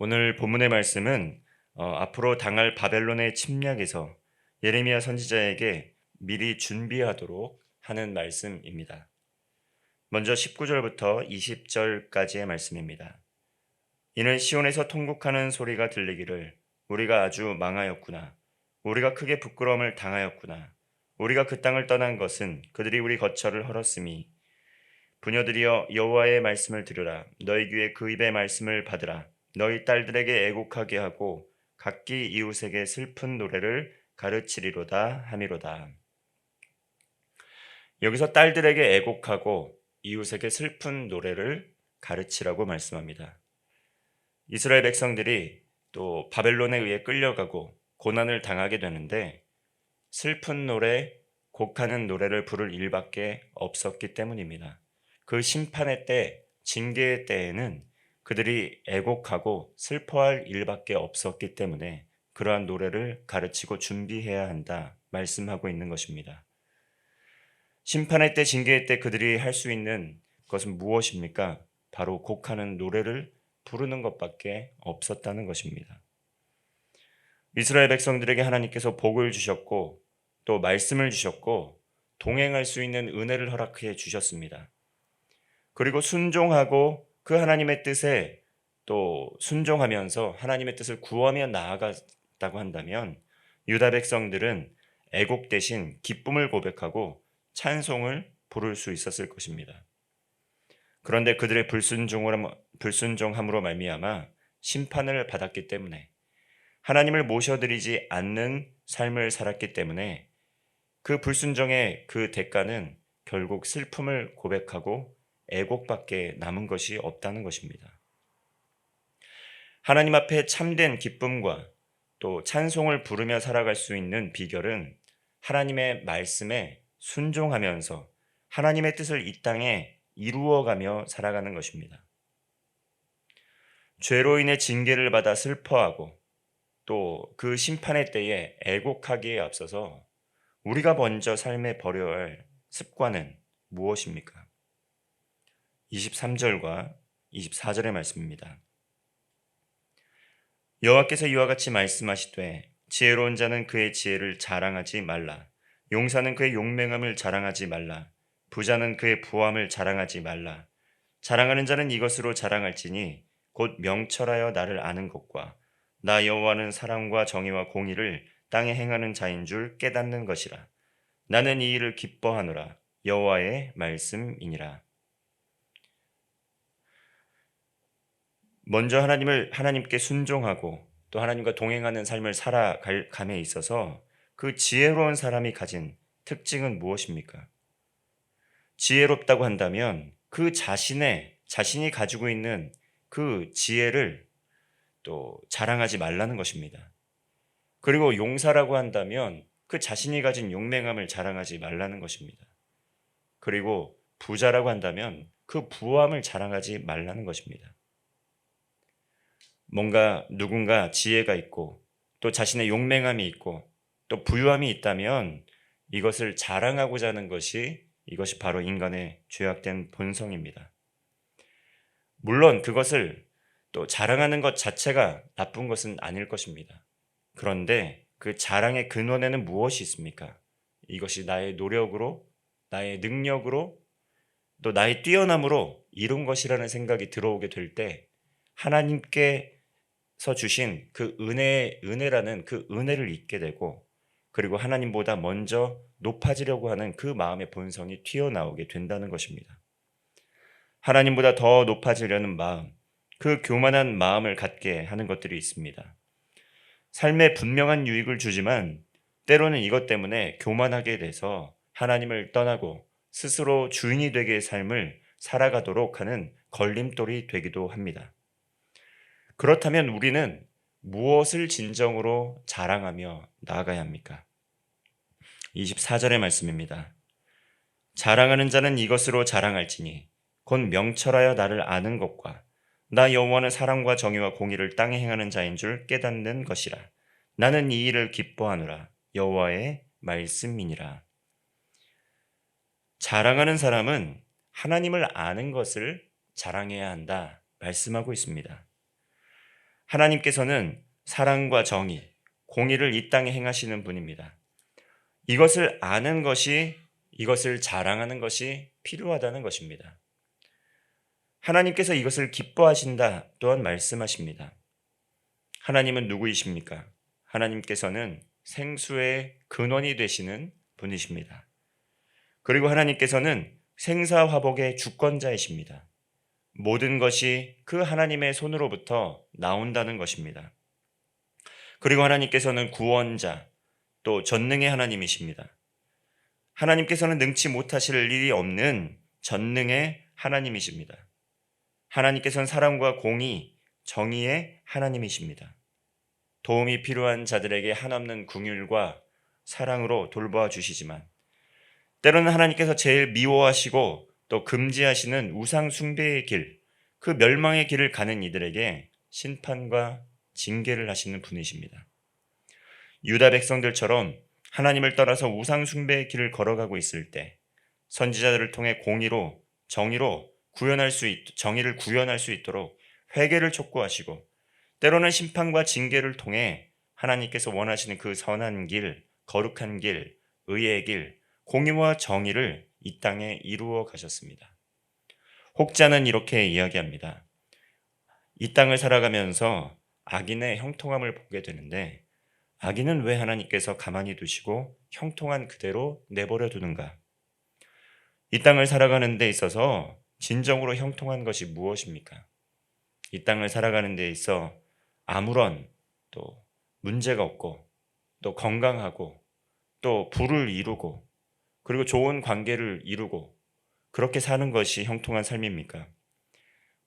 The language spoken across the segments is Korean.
오늘 본문의 말씀은 앞으로 당할 바벨론의 침략에서 예레미야 선지자에게 미리 준비하도록 하는 말씀입니다. 먼저 19절부터 20절까지의 말씀입니다. 이는 시온에서 통곡하는 소리가 들리기를 우리가 아주 망하였구나. 우리가 크게 부끄러움을 당하였구나. 우리가 그 땅을 떠난 것은 그들이 우리 거처를 헐었음이. 부녀들이여 여호와의 말씀을 들으라. 너희 귀에 그 입의 말씀을 받으라. 너희 딸들에게 애곡하게 하고 각기 이웃에게 슬픈 노래를 가르치리로다 하미로다. 여기서 딸들에게 애곡하고 이웃에게 슬픈 노래를 가르치라고 말씀합니다. 이스라엘 백성들이 또 바벨론에 의해 끌려가고 고난을 당하게 되는데 슬픈 노래, 곡하는 노래를 부를 일밖에 없었기 때문입니다. 그 심판의 때, 징계의 때에는 그들이 애곡하고 슬퍼할 일밖에 없었기 때문에 그러한 노래를 가르치고 준비해야 한다 말씀하고 있는 것입니다. 심판의 때, 징계의 때 그들이 할 수 있는 것은 무엇입니까? 바로 곡하는 노래를 부르는 것밖에 없었다는 것입니다. 이스라엘 백성들에게 하나님께서 복을 주셨고 또 말씀을 주셨고 동행할 수 있는 은혜를 허락해 주셨습니다. 그리고 순종하고 그 하나님의 뜻에 또 순종하면서 하나님의 뜻을 구하며 나아갔다고 한다면 유다 백성들은 애곡 대신 기쁨을 고백하고 찬송을 부를 수 있었을 것입니다. 그런데 그들의 불순종함으로 말미암아 심판을 받았기 때문에 하나님을 모셔드리지 않는 삶을 살았기 때문에 그 불순종의 그 대가는 결국 슬픔을 고백하고 애곡밖에 남은 것이 없다는 것입니다. 하나님 앞에 참된 기쁨과 또 찬송을 부르며 살아갈 수 있는 비결은 하나님의 말씀에 순종하면서 하나님의 뜻을 이 땅에 이루어가며 살아가는 것입니다. 죄로 인해 징계를 받아 슬퍼하고 또 그 심판의 때에 애곡하기에 앞서서 우리가 먼저 삶에 버려야 할 습관은 무엇입니까? 23절과 24절의 말씀입니다. 여호와께서 이와 같이 말씀하시되 지혜로운 자는 그의 지혜를 자랑하지 말라. 용사는 그의 용맹함을 자랑하지 말라. 부자는 그의 부함을 자랑하지 말라. 자랑하는 자는 이것으로 자랑할지니 곧 명철하여 나를 아는 것과 나 여호와는 사랑과 정의와 공의를 땅에 행하는 자인 줄 깨닫는 것이라. 나는 이 일을 기뻐하노라. 여호와의 말씀이니라. 먼저 하나님께 순종하고 또 하나님과 동행하는 삶을 살아감에 있어서 그 지혜로운 사람이 가진 특징은 무엇입니까? 지혜롭다고 한다면 그 자신이 가지고 있는 그 지혜를 또 자랑하지 말라는 것입니다. 그리고 용사라고 한다면 그 자신이 가진 용맹함을 자랑하지 말라는 것입니다. 그리고 부자라고 한다면 그 부함을 자랑하지 말라는 것입니다. 뭔가 누군가 지혜가 있고 또 자신의 용맹함이 있고 또 부유함이 있다면 이것을 자랑하고자 하는 이것이 바로 인간의 죄악된 본성입니다. 물론 그것을 또 자랑하는 것 자체가 나쁜 것은 아닐 것입니다. 그런데 그 자랑의 근원에는 무엇이 있습니까? 이것이 나의 노력으로, 나의 능력으로, 또 나의 뛰어남으로 이룬 것이라는 생각이 들어오게 될 때 하나님께서 주신 그 은혜라는 그 은혜를 잊게 되고 그리고 하나님보다 먼저 높아지려고 하는 그 마음의 본성이 튀어나오게 된다는 것입니다. 하나님보다 더 높아지려는 마음, 그 교만한 마음을 갖게 하는 것들이 있습니다. 삶에 분명한 유익을 주지만 때로는 이것 때문에 교만하게 돼서 하나님을 떠나고 스스로 주인이 되기의 삶을 살아가도록 하는 걸림돌이 되기도 합니다. 그렇다면 우리는 무엇을 진정으로 자랑하며 나아가야 합니까? 24절의 말씀입니다. 자랑하는 자는 이것으로 자랑할지니 곧 명철하여 나를 아는 것과 나 여호와는 사랑과 정의와 공의를 땅에 행하는 자인 줄 깨닫는 것이라. 나는 이 일을 기뻐하노라. 여호와의 말씀이니라. 자랑하는 사람은 하나님을 아는 것을 자랑해야 한다 말씀하고 있습니다. 하나님께서는 사랑과 정의, 공의를 이 땅에 행하시는 분입니다. 이것을 아는 것이, 이것을 자랑하는 것이 필요하다는 것입니다. 하나님께서 이것을 기뻐하신다 또한 말씀하십니다. 하나님은 누구이십니까? 하나님께서는 생수의 근원이 되시는 분이십니다. 그리고 하나님께서는 생사화복의 주권자이십니다. 모든 것이 그 하나님의 손으로부터 나온다는 것입니다. 그리고 하나님께서는 구원자, 또 전능의 하나님이십니다. 하나님께서는 능치 못하실 일이 없는 전능의 하나님이십니다. 하나님께서는 사랑과 공의, 정의의 하나님이십니다. 도움이 필요한 자들에게 한없는 긍휼과 사랑으로 돌보아 주시지만 때로는 하나님께서 제일 미워하시고 또 금지하시는 우상 숭배의 길, 그 멸망의 길을 가는 이들에게 심판과 징계를 하시는 분이십니다. 유다 백성들처럼 하나님을 떠나서 우상 숭배의 길을 걸어가고 있을 때 선지자들을 통해 공의로 정의로 정의를 구현할 수 있도록 회개를 촉구하시고 때로는 심판과 징계를 통해 하나님께서 원하시는 그 선한 길, 거룩한 길, 의의 길, 공의와 정의를 이 땅에 이루어 가셨습니다. 혹자는 이렇게 이야기합니다. 이 땅을 살아가면서 악인의 형통함을 보게 되는데 악인은 왜 하나님께서 가만히 두시고 형통한 그대로 내버려 두는가? 이 땅을 살아가는 데 있어서 진정으로 형통한 것이 무엇입니까? 이 땅을 살아가는 데 있어 아무런 또 문제가 없고 또 건강하고 또 부를 이루고 그리고 좋은 관계를 이루고 그렇게 사는 것이 형통한 삶입니까?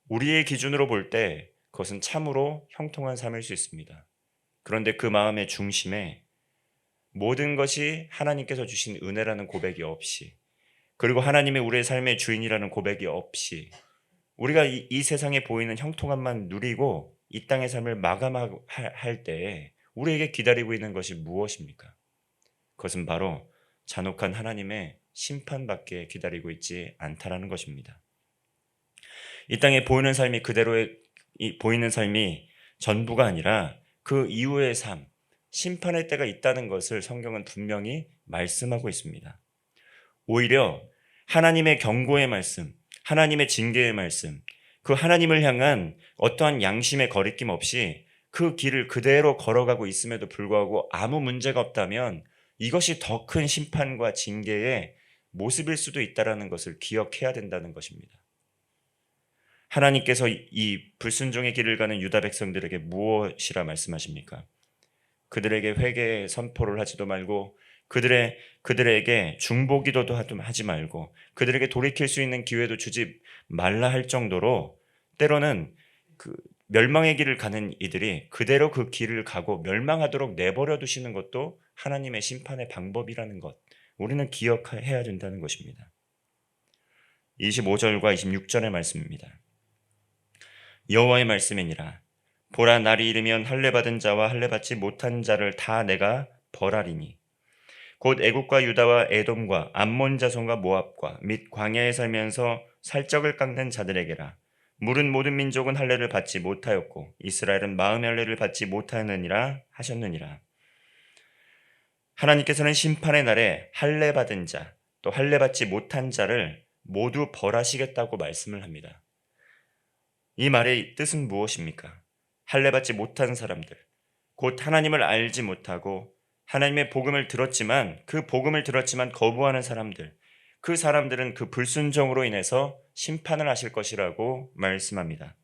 우리의 기준으로 볼 때 그것은 참으로 형통한 삶일 수 있습니다. 그런데 그 마음의 중심에 모든 것이 하나님께서 주신 은혜라는 고백이 없이 그리고 하나님의 우리의 삶의 주인이라는 고백이 없이 우리가 이 세상에 보이는 형통함만 누리고 이 땅의 삶을 마감할 때 우리에게 기다리고 있는 것이 무엇입니까? 그것은 바로 잔혹한 하나님의 심판밖에 기다리고 있지 않다라는 것입니다. 이 땅에 보이는 삶이 그대로의 보이는 삶이 전부가 아니라 그 이후의 삶, 심판의 때가 있다는 것을 성경은 분명히 말씀하고 있습니다. 오히려 하나님의 경고의 말씀, 하나님의 징계의 말씀, 그 하나님을 향한 어떠한 양심의 거리낌 없이 그 길을 그대로 걸어가고 있음에도 불구하고 아무 문제가 없다면 이것이 더 큰 심판과 징계의 모습일 수도 있다는 것을 기억해야 된다는 것입니다. 하나님께서 이 불순종의 길을 가는 유다 백성들에게 무엇이라 말씀하십니까? 그들에게 회개 선포를 하지도 말고 그들에게 중보기도도 하지 말고 그들에게 돌이킬 수 있는 기회도 주지 말라 할 정도로 때로는 그 멸망의 길을 가는 이들이 그대로 그 길을 가고 멸망하도록 내버려 두시는 것도 하나님의 심판의 방법이라는 것, 우리는 기억해야 된다는 것입니다. 25절과 26절의 말씀입니다. 여호와의 말씀이니라. 보라, 날이 이르면 할례받은 자와 할례받지 못한 자를 다 내가 벌하리니 곧 애굽과 유다와 에돔과 암몬 자손과 모압과 및 광야에 살면서 살적을 깎는 자들에게라. 물은 모든 민족은 할례를 받지 못하였고 이스라엘은 마음의 할례를 받지 못하느니라 하셨느니라. 하나님께서는 심판의 날에 할례받은 자, 또 할례받지 못한 자를 모두 벌하시겠다고 말씀을 합니다. 이 말의 뜻은 무엇입니까? 할례받지 못한 사람들, 곧 하나님을 알지 못하고 하나님의 복음을 들었지만 그 복음을 들었지만 거부하는 사람들, 그 사람들은 그 불순종으로 인해서 심판을 하실 것이라고 말씀합니다.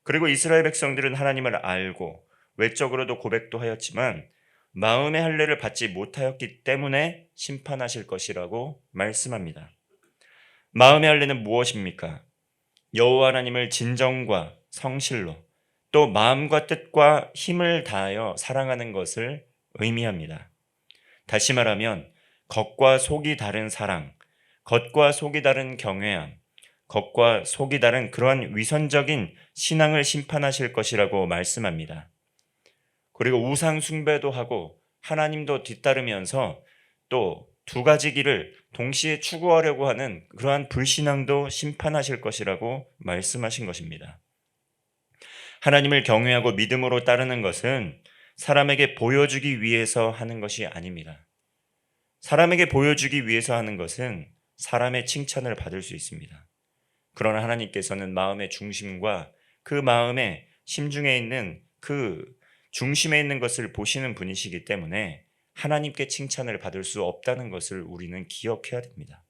그리고 이스라엘 백성들은 하나님을 알고 외적으로도 고백도 하였지만 마음의 할례를 받지 못하였기 때문에 심판하실 것이라고 말씀합니다. 마음의 할례는 무엇입니까? 여호와 하나님을 진정과 성실로 또 마음과 뜻과 힘을 다하여 사랑하는 것을 의미합니다. 다시 말하면 겉과 속이 다른 사랑, 겉과 속이 다른 경외함, 겉과 속이 다른 그러한 위선적인 신앙을 심판하실 것이라고 말씀합니다. 그리고 우상 숭배도 하고 하나님도 뒤따르면서 또 두 가지 길을 동시에 추구하려고 하는 그러한 불신앙도 심판하실 것이라고 말씀하신 것입니다. 하나님을 경외하고 믿음으로 따르는 것은 사람에게 보여주기 위해서 하는 것이 아닙니다. 사람에게 보여주기 위해서 하는 것은 사람의 칭찬을 받을 수 있습니다. 그러나 하나님께서는 마음의 중심과 그 마음의 심중에 있는 그 중심에 있는 것을 보시는 분이시기 때문에 하나님께 칭찬을 받을 수 없다는 것을 우리는 기억해야 됩니다.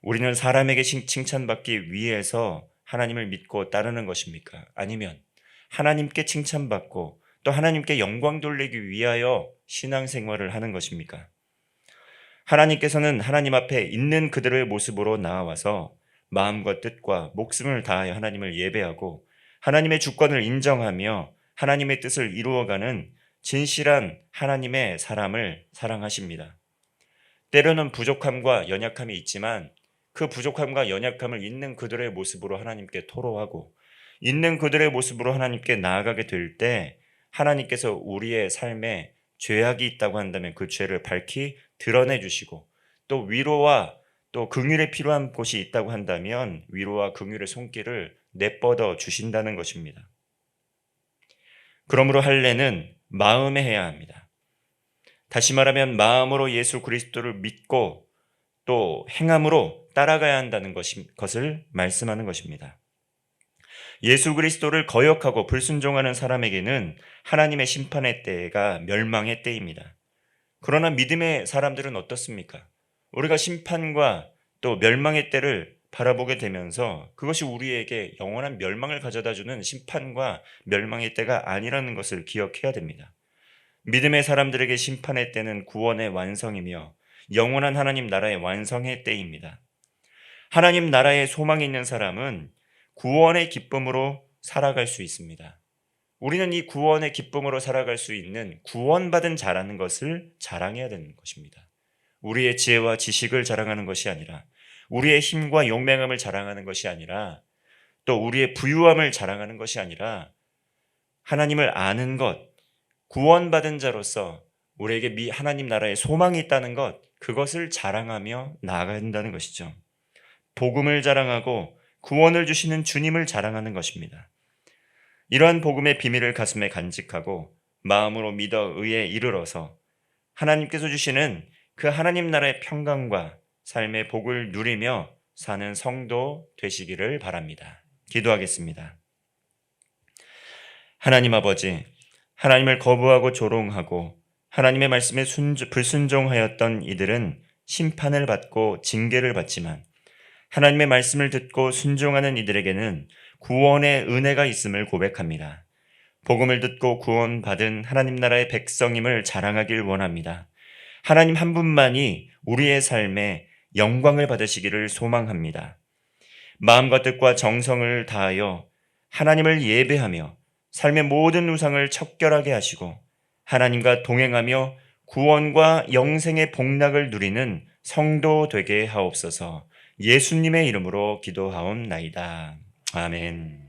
우리는 사람에게 칭찬받기 위해서 하나님을 믿고 따르는 것입니까? 아니면 하나님께 칭찬받고 또 하나님께 영광 돌리기 위하여 신앙생활을 하는 것입니까? 하나님께서는 하나님 앞에 있는 그들의 모습으로 나아와서 마음과 뜻과 목숨을 다하여 하나님을 예배하고 하나님의 주권을 인정하며 하나님의 뜻을 이루어가는 진실한 하나님의 사람을 사랑하십니다. 때로는 부족함과 연약함이 있지만 그 부족함과 연약함을 있는 그들의 모습으로 하나님께 토로하고 있는 그들의 모습으로 하나님께 나아가게 될 때 하나님께서 우리의 삶에 죄악이 있다고 한다면 그 죄를 밝히 드러내 주시고 또 위로와 또 긍휼이 필요한 곳이 있다고 한다면 위로와 긍휼의 손길을 내뻗어 주신다는 것입니다. 그러므로 할례는 마음에 해야 합니다. 다시 말하면 마음으로 예수 그리스도를 믿고 또 행함으로 따라가야 한다는 것을 말씀하는 것입니다. 예수 그리스도를 거역하고 불순종하는 사람에게는 하나님의 심판의 때가 멸망의 때입니다. 그러나 믿음의 사람들은 어떻습니까? 우리가 심판과 또 멸망의 때를 바라보게 되면서 그것이 우리에게 영원한 멸망을 가져다주는 심판과 멸망의 때가 아니라는 것을 기억해야 됩니다. 믿음의 사람들에게 심판의 때는 구원의 완성이며 영원한 하나님 나라의 완성의 때입니다. 하나님 나라에 소망이 있는 사람은 구원의 기쁨으로 살아갈 수 있습니다. 우리는 이 구원의 기쁨으로 살아갈 수 있는 구원받은 자라는 것을 자랑해야 되는 것입니다. 우리의 지혜와 지식을 자랑하는 것이 아니라 우리의 힘과 용맹함을 자랑하는 것이 아니라 또 우리의 부유함을 자랑하는 것이 아니라 하나님을 아는 것, 구원받은 자로서 우리에게 하나님 나라에 소망이 있다는 것, 그것을 자랑하며 나아간다는 것이죠. 복음을 자랑하고 구원을 주시는 주님을 자랑하는 것입니다. 이러한 복음의 비밀을 가슴에 간직하고 마음으로 믿어 의에 이르러서 하나님께서 주시는 그 하나님 나라의 평강과 삶의 복을 누리며 사는 성도 되시기를 바랍니다. 기도하겠습니다. 하나님 아버지, 하나님을 거부하고 조롱하고 하나님의 말씀에 불순종하였던 이들은 심판을 받고 징계를 받지만 하나님의 말씀을 듣고 순종하는 이들에게는 구원의 은혜가 있음을 고백합니다. 복음을 듣고 구원받은 하나님 나라의 백성임을 자랑하길 원합니다. 하나님 한 분만이 우리의 삶에 영광을 받으시기를 소망합니다. 마음과 뜻과 정성을 다하여 하나님을 예배하며 삶의 모든 우상을 척결하게 하시고 하나님과 동행하며 구원과 영생의 복락을 누리는 성도 되게 하옵소서. 예수님의 이름으로 기도하옵나이다. 아멘.